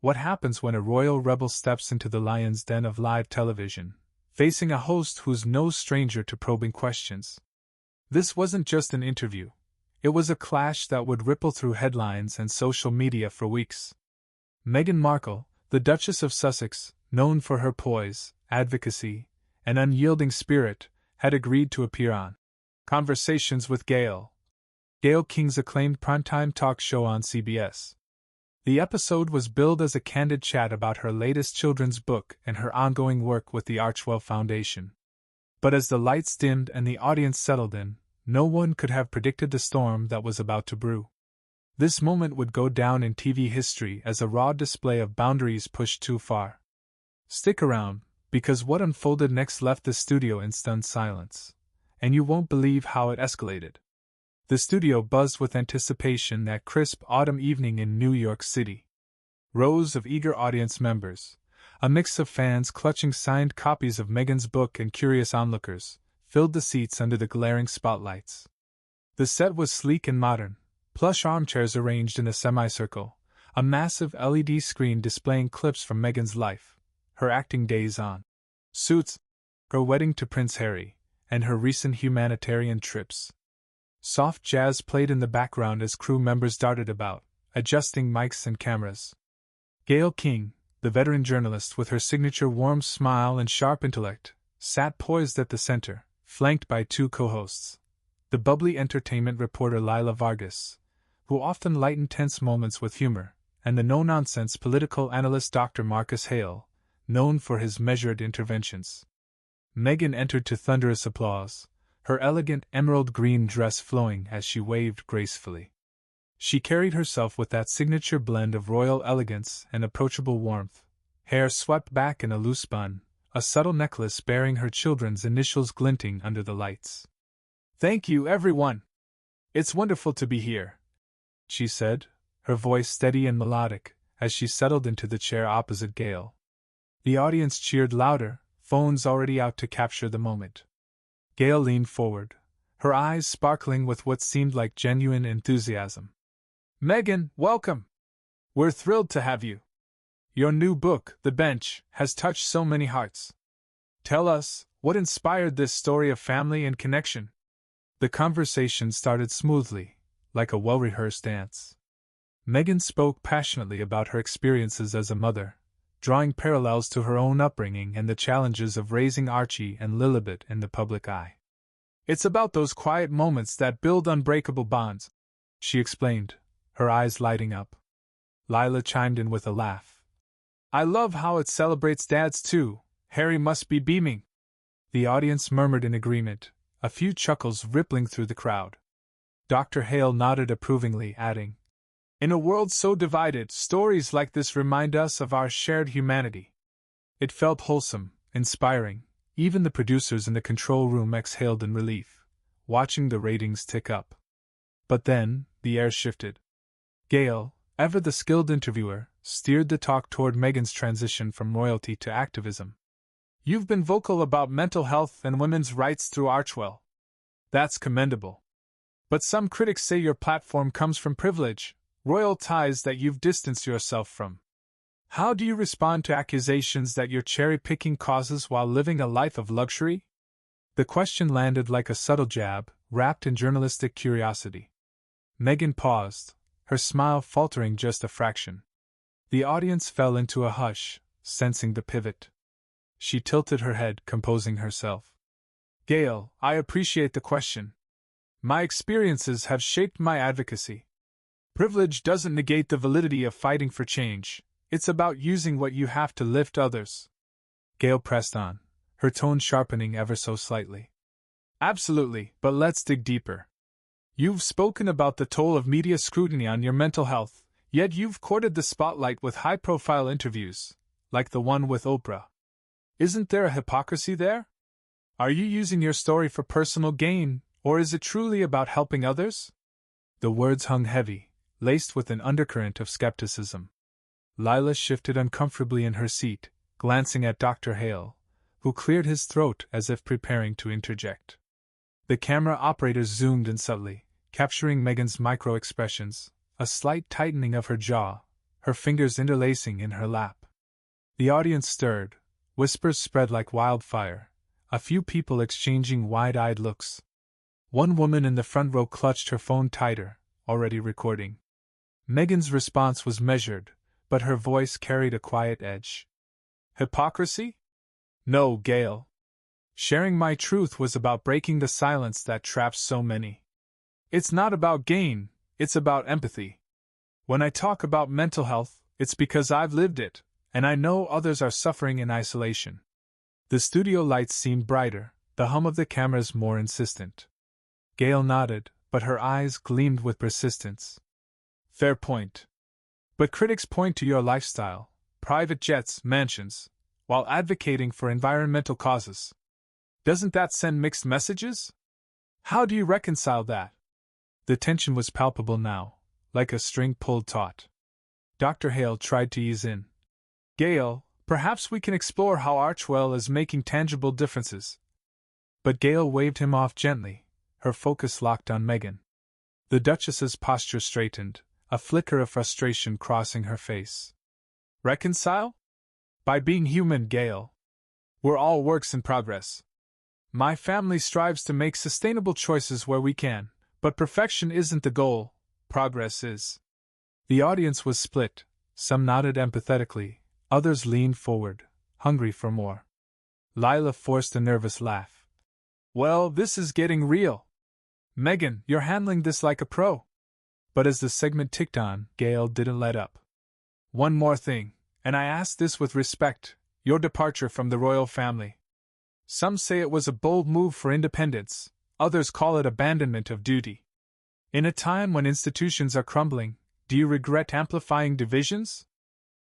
What happens when a royal rebel steps into the lion's den of live television, facing a host who's no stranger to probing questions? This wasn't just an interview. It was a clash that would ripple through headlines and social media for weeks. Meghan Markle, the Duchess of Sussex, known for her poise, advocacy, and unyielding spirit, had agreed to appear on Conversations with Gayle, Gayle King's acclaimed primetime talk show on CBS. The episode was billed as a candid chat about her latest children's book and her ongoing work with the Archwell Foundation. But as the lights dimmed and the audience settled in, no one could have predicted the storm that was about to brew. This moment would go down in TV history as a raw display of boundaries pushed too far. Stick around, because what unfolded next left the studio in stunned silence, and you won't believe how it escalated. The studio buzzed with anticipation that crisp autumn evening in New York City. Rows of eager audience members, a mix of fans clutching signed copies of Meghan's book and curious onlookers, filled the seats under the glaring spotlights. The set was sleek and modern, plush armchairs arranged in a semicircle, a massive LED screen displaying clips from Meghan's life, her acting days on Suits, her wedding to Prince Harry, and her recent humanitarian trips. Soft jazz played in the background as crew members darted about, adjusting mics and cameras. Gayle King, the veteran journalist with her signature warm smile and sharp intellect, sat poised at the center, flanked by two co-hosts. The bubbly entertainment reporter Lila Vargas, who often lightened tense moments with humor, and the no-nonsense political analyst Dr. Marcus Hale, known for his measured interventions. Meghan entered to thunderous applause, her elegant emerald green dress flowing as she waved gracefully. She carried herself with that signature blend of royal elegance and approachable warmth, hair swept back in a loose bun, a subtle necklace bearing her children's initials glinting under the lights. "Thank you, everyone! It's wonderful to be here," she said, her voice steady and melodic, as she settled into the chair opposite Gayle. The audience cheered louder, phones already out to capture the moment. Gayle leaned forward, her eyes sparkling with what seemed like genuine enthusiasm. "Meghan, welcome! We're thrilled to have you. Your new book, The Bench, has touched so many hearts. Tell us, what inspired this story of family and connection?" The conversation started smoothly, like a well-rehearsed dance. Meghan spoke passionately about her experiences as a mother, drawing parallels to her own upbringing and the challenges of raising Archie and Lilibet in the public eye. "It's about those quiet moments that build unbreakable bonds," she explained, her eyes lighting up. Lila chimed in with a laugh. "I love how it celebrates dads too. Harry must be beaming." The audience murmured in agreement, a few chuckles rippling through the crowd. Dr. Hale nodded approvingly, adding, "In a world so divided, stories like this remind us of our shared humanity." It felt wholesome, inspiring. Even the producers in the control room exhaled in relief, watching the ratings tick up. But then, the air shifted. Gayle, ever the skilled interviewer, steered the talk toward Meghan's transition from royalty to activism. "You've been vocal about mental health and women's rights through Archwell. That's commendable. But some critics say your platform comes from privilege, royal ties that you've distanced yourself from. How do you respond to accusations that you're cherry-picking causes while living a life of luxury?" The question landed like a subtle jab, wrapped in journalistic curiosity. Meghan paused, her smile faltering just a fraction. The audience fell into a hush, sensing the pivot. She tilted her head, composing herself. "Gayle, I appreciate the question. My experiences have shaped my advocacy. Privilege doesn't negate the validity of fighting for change. It's about using what you have to lift others." Gayle pressed on, her tone sharpening ever so slightly. "Absolutely, but let's dig deeper. You've spoken about the toll of media scrutiny on your mental health, yet you've courted the spotlight with high-profile interviews, like the one with Oprah. Isn't there a hypocrisy there? Are you using your story for personal gain, or is it truly about helping others?" The words hung heavy, laced with an undercurrent of skepticism. Lila shifted uncomfortably in her seat, glancing at Dr. Hale, who cleared his throat as if preparing to interject. The camera operators zoomed in subtly, capturing Meghan's micro-expressions, a slight tightening of her jaw, her fingers interlacing in her lap. The audience stirred, whispers spread like wildfire, a few people exchanging wide-eyed looks. One woman in the front row clutched her phone tighter, already recording. Megan's response was measured, but her voice carried a quiet edge. Hypocrisy? No, Gayle. Sharing my truth was about breaking the silence that traps so many. It's not about gain, it's about empathy. When I talk about mental health, it's because I've lived it, and I know others are suffering in isolation. The studio lights seemed brighter, the hum of the cameras more insistent. Gayle nodded, but her eyes gleamed with persistence. Fair point. But critics point to your lifestyle, private jets, mansions, while advocating for environmental causes. Doesn't that send mixed messages? How do you reconcile that? The tension was palpable now, like a string pulled taut. Dr. Hale tried to ease in. Gayle, perhaps we can explore how Archwell is making tangible differences. But Gayle waved him off gently, her focus locked on Megan. The Duchess's posture straightened, a flicker of frustration crossing her face. Reconcile? By being human, Gayle. We're all works in progress. My family strives to make sustainable choices where we can, but perfection isn't the goal, progress is. The audience was split, some nodded empathetically, others leaned forward, hungry for more. Lila forced a nervous laugh. Well, this is getting real. Megan, you're handling this like a pro. But as the segment ticked on, Gayle didn't let up. One more thing, and I ask this with respect, your departure from the royal family. Some say it was a bold move for independence, others call it abandonment of duty. In a time when institutions are crumbling, do you regret amplifying divisions?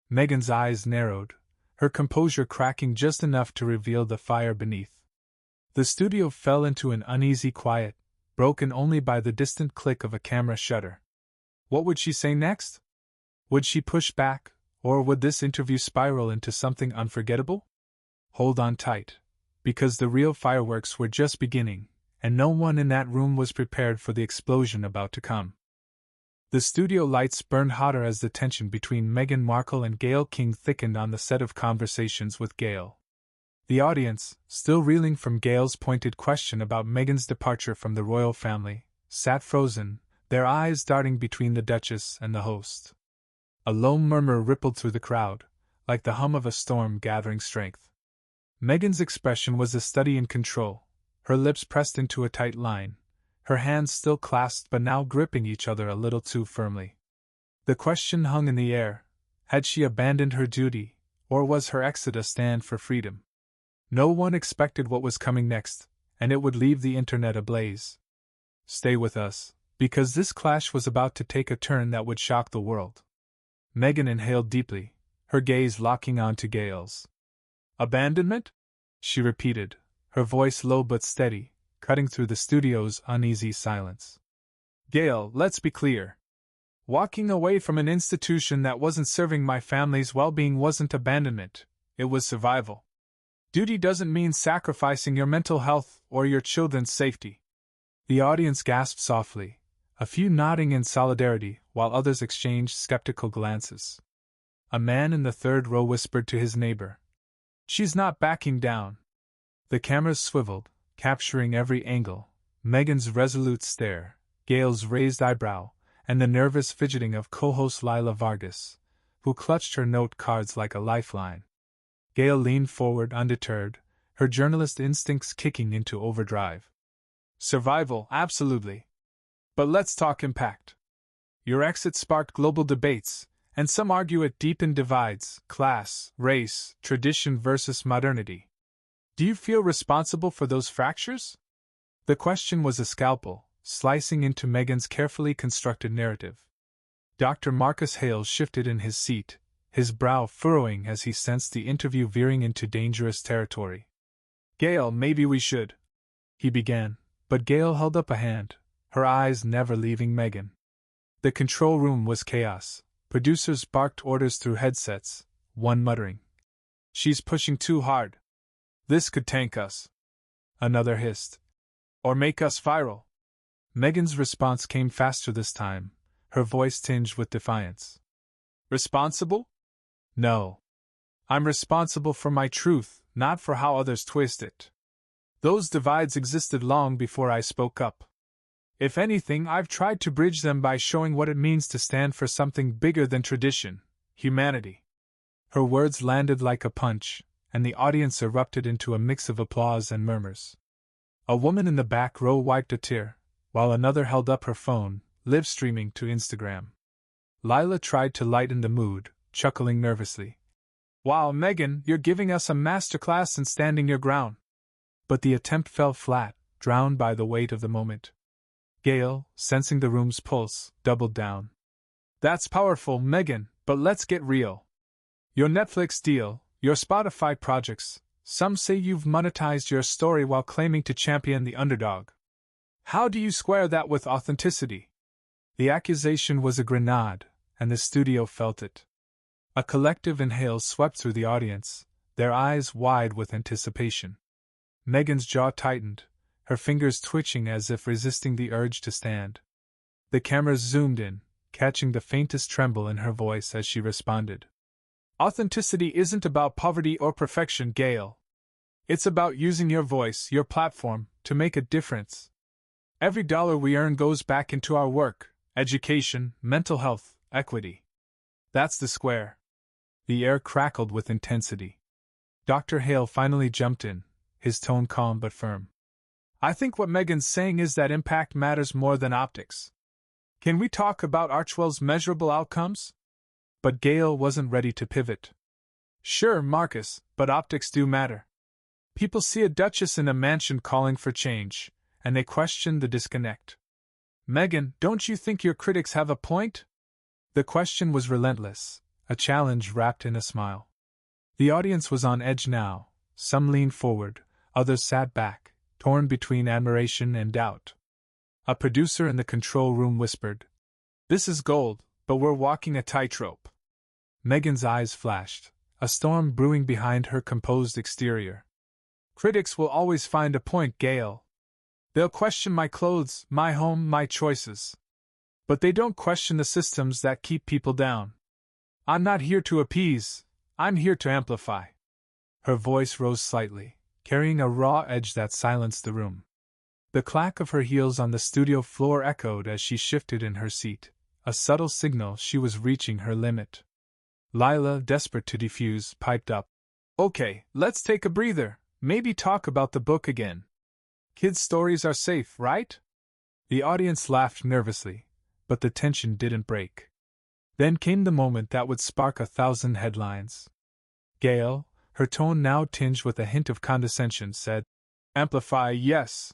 Megan's eyes narrowed, her composure cracking just enough to reveal the fire beneath. The studio fell into an uneasy quiet, broken only by the distant click of a camera shutter. What would she say next? Would she push back, or would this interview spiral into something unforgettable? Hold on tight, because the real fireworks were just beginning, and no one in that room was prepared for the explosion about to come. The studio lights burned hotter as the tension between Meghan Markle and Gayle King thickened on the set of Conversations with Gayle. The audience, still reeling from Gayle's pointed question about Meghan's departure from the royal family, sat frozen, their eyes darting between the Duchess and the host. A low murmur rippled through the crowd, like the hum of a storm gathering strength. Meghan's expression was a study in control, her lips pressed into a tight line, her hands still clasped but now gripping each other a little too firmly. The question hung in the air: had she abandoned her duty, or was her exit a stand for freedom? No one expected what was coming next, and it would leave the internet ablaze. Stay with us, because this clash was about to take a turn that would shock the world. Meghan inhaled deeply, her gaze locking on to Gayle's. Abandonment? She repeated, her voice low but steady, cutting through the studio's uneasy silence. Gayle, let's be clear. Walking away from an institution that wasn't serving my family's well-being wasn't abandonment, it was survival. Duty doesn't mean sacrificing your mental health or your children's safety. The audience gasped softly, a few nodding in solidarity while others exchanged skeptical glances. A man in the third row whispered to his neighbor, "She's not backing down." The cameras swiveled, capturing every angle: Meghan's resolute stare, Gayle's raised eyebrow, and the nervous fidgeting of co-host Lila Vargas, who clutched her note cards like a lifeline. Gayle leaned forward undeterred, her journalist instincts kicking into overdrive. Survival, absolutely. But let's talk impact. Your exit sparked global debates, and some argue it deepened divides: class, race, tradition versus modernity. Do you feel responsible for those fractures? The question was a scalpel, slicing into Meghan's carefully constructed narrative. Dr. Marcus Hale shifted in his seat, his brow furrowing as he sensed the interview veering into dangerous territory. Gayle, maybe we should, he began, but Gayle held up a hand, her eyes never leaving Meghan. The control room was chaos. Producers barked orders through headsets, one muttering, "She's pushing too hard. This could tank us." Another hissed, "Or make us viral." Meghan's response came faster this time, her voice tinged with defiance. Responsible? No. I'm responsible for my truth, not for how others twist it. Those divides existed long before I spoke up. If anything, I've tried to bridge them by showing what it means to stand for something bigger than tradition, humanity. Her words landed like a punch, and the audience erupted into a mix of applause and murmurs. A woman in the back row wiped a tear, while another held up her phone, live streaming to Instagram. Lila tried to lighten the mood, chuckling nervously. Wow, Megan, you're giving us a masterclass in standing your ground. But the attempt fell flat, drowned by the weight of the moment. Gayle, sensing the room's pulse, doubled down. That's powerful, Megan, but let's get real. Your Netflix deal, your Spotify projects, some say you've monetized your story while claiming to champion the underdog. How do you square that with authenticity? The accusation was a grenade, and the studio felt it. A collective inhale swept through the audience, their eyes wide with anticipation. Megan's jaw tightened, her fingers twitching as if resisting the urge to stand. The cameras zoomed in, catching the faintest tremble in her voice as she responded. Authenticity isn't about poverty or perfection, Gayle. It's about using your voice, your platform, to make a difference. Every dollar we earn goes back into our work, education, mental health, equity. That's the square. The air crackled with intensity. Dr. Hale finally jumped in, his tone calm but firm. I think what Megan's saying is that impact matters more than optics. Can we talk about Archwell's measurable outcomes? But Gayle wasn't ready to pivot. Sure, Marcus, but optics do matter. People see a duchess in a mansion calling for change, and they question the disconnect. Megan, don't you think your critics have a point? The question was relentless, a challenge wrapped in a smile. The audience was on edge now. Some leaned forward, others sat back, torn between admiration and doubt. A producer in the control room whispered, "This is gold, but we're walking a tightrope." Megan's eyes flashed, a storm brewing behind her composed exterior. Critics will always find a point, Gayle. They'll question my clothes, my home, my choices. But they don't question the systems that keep people down. I'm not here to appease, I'm here to amplify. Her voice rose slightly, carrying a raw edge that silenced the room. The clack of her heels on the studio floor echoed as she shifted in her seat, a subtle signal she was reaching her limit. Lila, desperate to defuse, piped up. Okay, let's take a breather, maybe talk about the book again. Kids' stories are safe, right? The audience laughed nervously, but the tension didn't break. Then came the moment that would spark 1,000 headlines. Gayle, her tone now tinged with a hint of condescension, said, "Amplify, yes.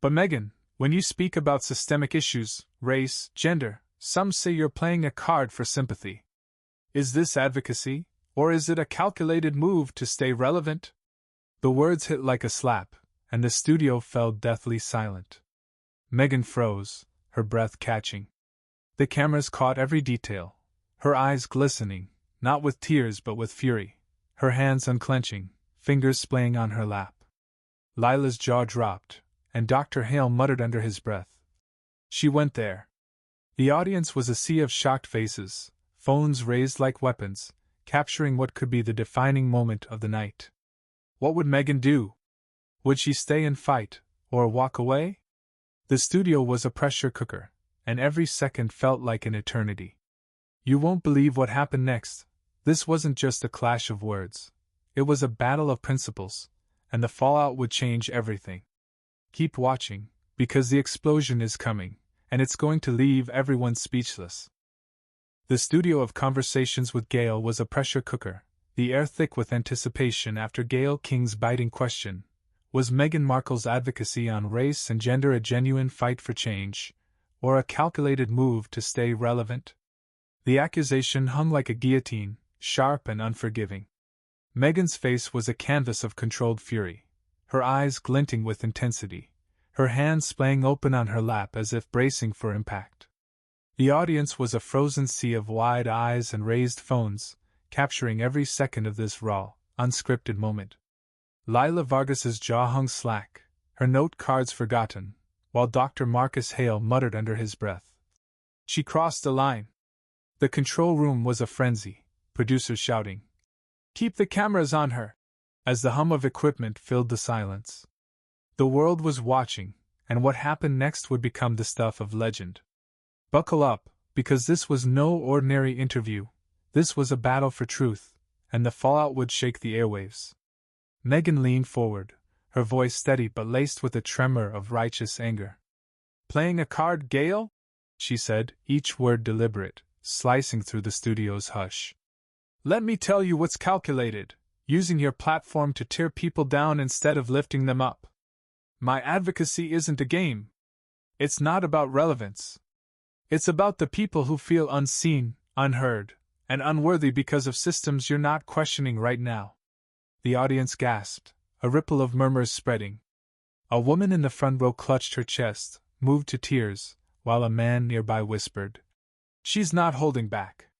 But Megan, when you speak about systemic issues, race, gender, some say you're playing a card for sympathy. Is this advocacy, or is it a calculated move to stay relevant?" The words hit like a slap, and the studio fell deathly silent. Megan froze, her breath catching. The cameras caught every detail, her eyes glistening, not with tears but with fury, her hands unclenching, fingers splaying on her lap. Lila's jaw dropped, and Dr. Hale muttered under his breath, "She went there." The audience was a sea of shocked faces, phones raised like weapons, capturing what could be the defining moment of the night. What would Megan do? Would she stay and fight, or walk away? The studio was a pressure cooker, and every second felt like an eternity. You won't believe what happened next. This wasn't just a clash of words. It was a battle of principles, and the fallout would change everything. Keep watching, because the explosion is coming, and it's going to leave everyone speechless. The studio of Conversations with Gayle was a pressure cooker, the air thick with anticipation after Gayle King's biting question. Was Meghan Markle's advocacy on race and gender a genuine fight for change, or a calculated move to stay relevant? The accusation hung like a guillotine, sharp and unforgiving. Meghan's face was a canvas of controlled fury, her eyes glinting with intensity, her hands splaying open on her lap as if bracing for impact. The audience was a frozen sea of wide eyes and raised phones, capturing every second of this raw, unscripted moment. Lila Vargas's jaw hung slack, her note cards forgotten, while Dr. Marcus Hale muttered under his breath, "She crossed the line." The control room was a frenzy, producers shouting, "Keep the cameras on her!" as the hum of equipment filled the silence. The world was watching, and what happened next would become the stuff of legend. Buckle up, because this was no ordinary interview. This was a battle for truth, and the fallout would shake the airwaves. Megan leaned forward, her voice steady but laced with a tremor of righteous anger. "Playing a card, Gayle?" she said, each word deliberate, slicing through the studio's hush. "Let me tell you what's calculated, using your platform to tear people down instead of lifting them up. My advocacy isn't a game. It's not about relevance. It's about the people who feel unseen, unheard, and unworthy because of systems you're not questioning right now." The audience gasped, a ripple of murmurs spreading. A woman in the front row clutched her chest, moved to tears, while a man nearby whispered, "She's not holding back."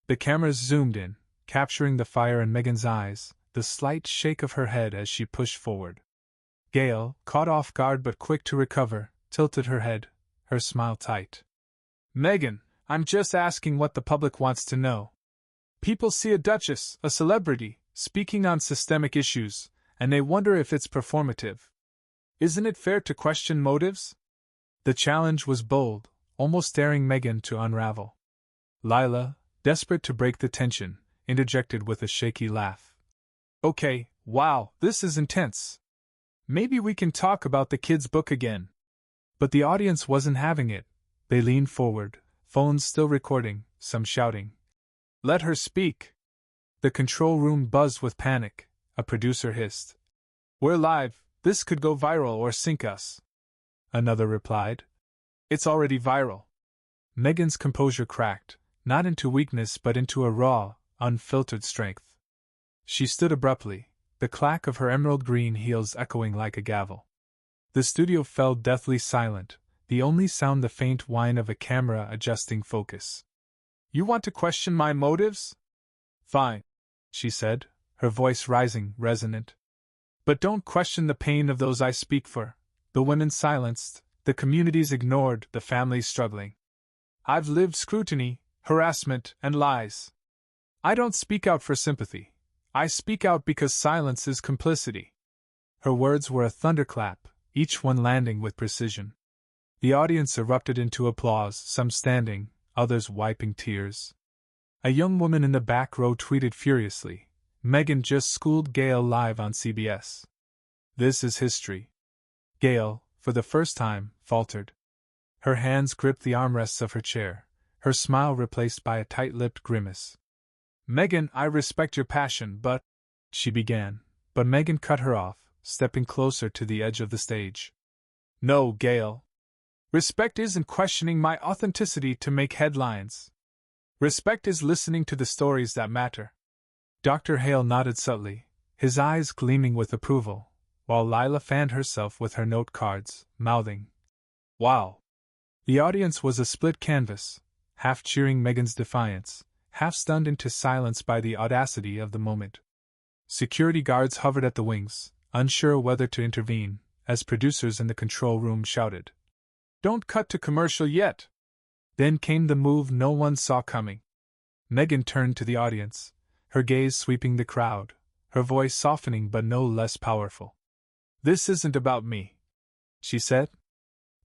The cameras zoomed in, capturing the fire in Megan's eyes, the slight shake of her head as she pushed forward. Gayle, caught off guard but quick to recover, tilted her head, her smile tight. "Megan, I'm just asking what the public wants to know. People see a duchess, a celebrity, speaking on systemic issues, and they wonder if it's performative. Isn't it fair to question motives?" The challenge was bold, almost daring Megan to unravel. Lila, desperate to break the tension, interjected with a shaky laugh. "Okay, wow, this is intense. Maybe we can talk about the kid's book again." But the audience wasn't having it. They leaned forward, phones still recording, some shouting, "Let her speak!" The control room buzzed with panic. A producer hissed, "We're live, this could go viral or sink us." Another replied, "It's already viral." Megan's composure cracked, not into weakness but into a raw, unfiltered strength. She stood abruptly, the clack of her emerald green heels echoing like a gavel. The studio fell deathly silent, the only sound the faint whine of a camera adjusting focus. "You want to question my motives? Fine," she said, her voice rising, resonant. "But don't question the pain of those I speak for, the women silenced, the communities ignored, the families struggling. I've lived scrutiny, harassment, and lies. I don't speak out for sympathy. I speak out because silence is complicity." Her words were a thunderclap, each one landing with precision. The audience erupted into applause, some standing, others wiping tears. A young woman in the back row tweeted furiously, "Megan just schooled Gayle live on CBS. This is history." Gayle, for the first time, faltered. Her hands gripped the armrests of her chair, her smile replaced by a tight-lipped grimace. "Megan, I respect your passion, but—" she began, but Megan cut her off, stepping closer to the edge of the stage. "No, Gayle. Respect isn't questioning my authenticity to make headlines. Respect is listening to the stories that matter." Dr. Hale nodded subtly, his eyes gleaming with approval, while Lila fanned herself with her note cards, mouthing, "Wow." The audience was a split canvas, half cheering Megan's defiance, half stunned into silence by the audacity of the moment. Security guards hovered at the wings, unsure whether to intervene, as producers in the control room shouted, "Don't cut to commercial yet!" Then came the move no one saw coming. Megan turned to the audience, her gaze sweeping the crowd, her voice softening but no less powerful. "This isn't about me," she said.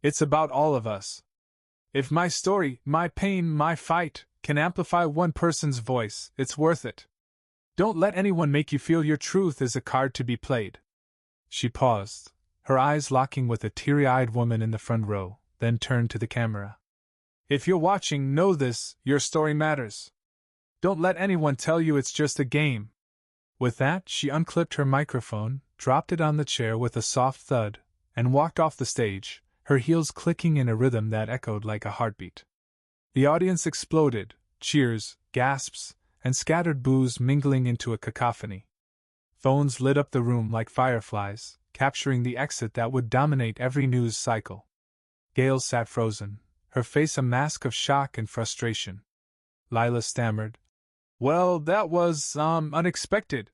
"It's about all of us. If my story, my pain, my fight, can amplify one person's voice, it's worth it. Don't let anyone make you feel your truth is a card to be played." She paused, her eyes locking with a teary-eyed woman in the front row, then turned to the camera. "If you're watching, know this, your story matters. Don't let anyone tell you it's just a game." With that, she unclipped her microphone, dropped it on the chair with a soft thud, and walked off the stage, her heels clicking in a rhythm that echoed like a heartbeat. The audience exploded, cheers, gasps, and scattered boos mingling into a cacophony. Phones lit up the room like fireflies, capturing the exit that would dominate every news cycle. Gayle sat frozen, her face a mask of shock and frustration. Lila stammered, "Well, that was, unexpected."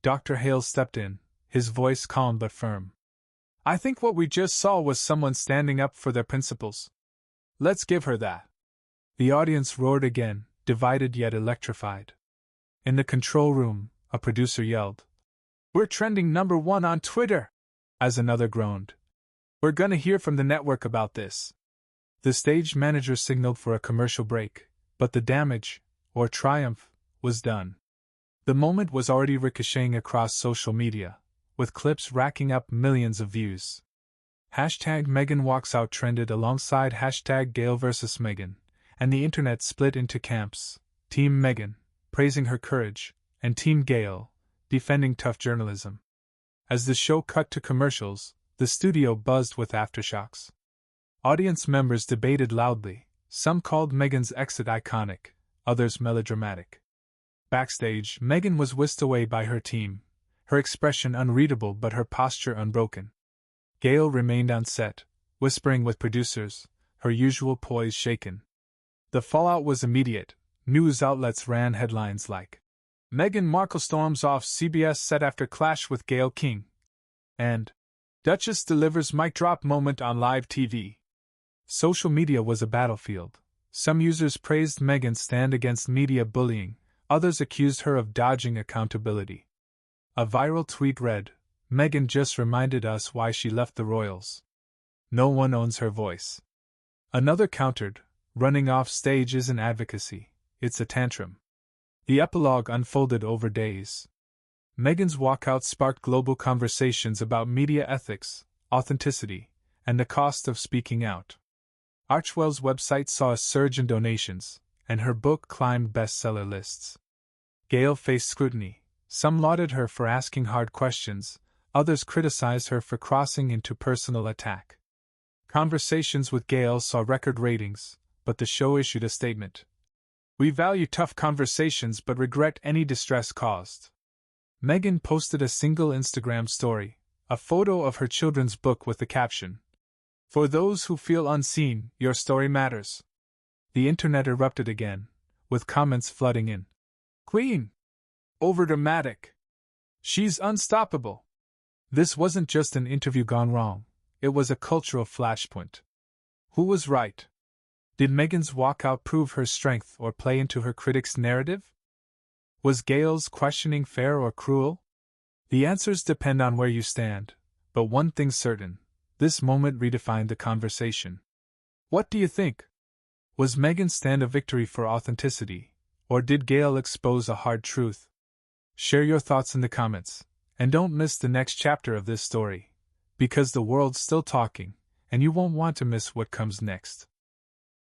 Dr. Hale stepped in, his voice calm but firm. "I think what we just saw was someone standing up for their principles. Let's give her that." The audience roared again, divided yet electrified. In the control room, a producer yelled, "We're trending #1 on Twitter!" as another groaned, "We're gonna hear from the network about this." The stage manager signaled for a commercial break, but the damage, or triumph, was done. The moment was already ricocheting across social media, with clips racking up millions of views. Hashtag Meghan walks out trended alongside hashtag Gayle vs. Meghan, and the internet split into camps: Team Meghan, praising her courage, and Team Gayle, defending tough journalism. As the show cut to commercials, the studio buzzed with aftershocks. Audience members debated loudly. Some called Meghan's exit iconic, others melodramatic. Backstage, Meghan was whisked away by her team, her expression unreadable but her posture unbroken. Gayle remained on set, whispering with producers, her usual poise shaken. The fallout was immediate. News outlets ran headlines like, "Meghan Markle storms off CBS set after clash with Gayle King," and "Duchess delivers mic drop moment on live TV." Social media was a battlefield. Some users praised Meghan's stand against media bullying, others accused her of dodging accountability. A viral tweet read, "Meghan just reminded us why she left the royals. No one owns her voice." Another countered, "Running off stage isn't advocacy, it's a tantrum." The epilogue unfolded over days. Meghan's walkout sparked global conversations about media ethics, authenticity, and the cost of speaking out. Archwell's website saw a surge in donations, and her book climbed bestseller lists. Gayle faced scrutiny. Some lauded her for asking hard questions, others criticized her for crossing into personal attack. Conversations with Gayle saw record ratings, but the show issued a statement. "We value tough conversations but regret any distress caused." Meghan posted a single Instagram story, a photo of her children's book with the caption, "For those who feel unseen, your story matters." The internet erupted again, with comments flooding in. "Queen! Overdramatic! She's unstoppable!" This wasn't just an interview gone wrong, it was a cultural flashpoint. Who was right? Did Meghan's walkout prove her strength or play into her critics' narrative? Was Gayle's questioning fair or cruel? The answers depend on where you stand, but one thing's certain: this moment redefined the conversation. What do you think? Was Meghan's stand a victory for authenticity, or did Gayle expose a hard truth? Share your thoughts in the comments, and don't miss the next chapter of this story, because the world's still talking, and you won't want to miss what comes next.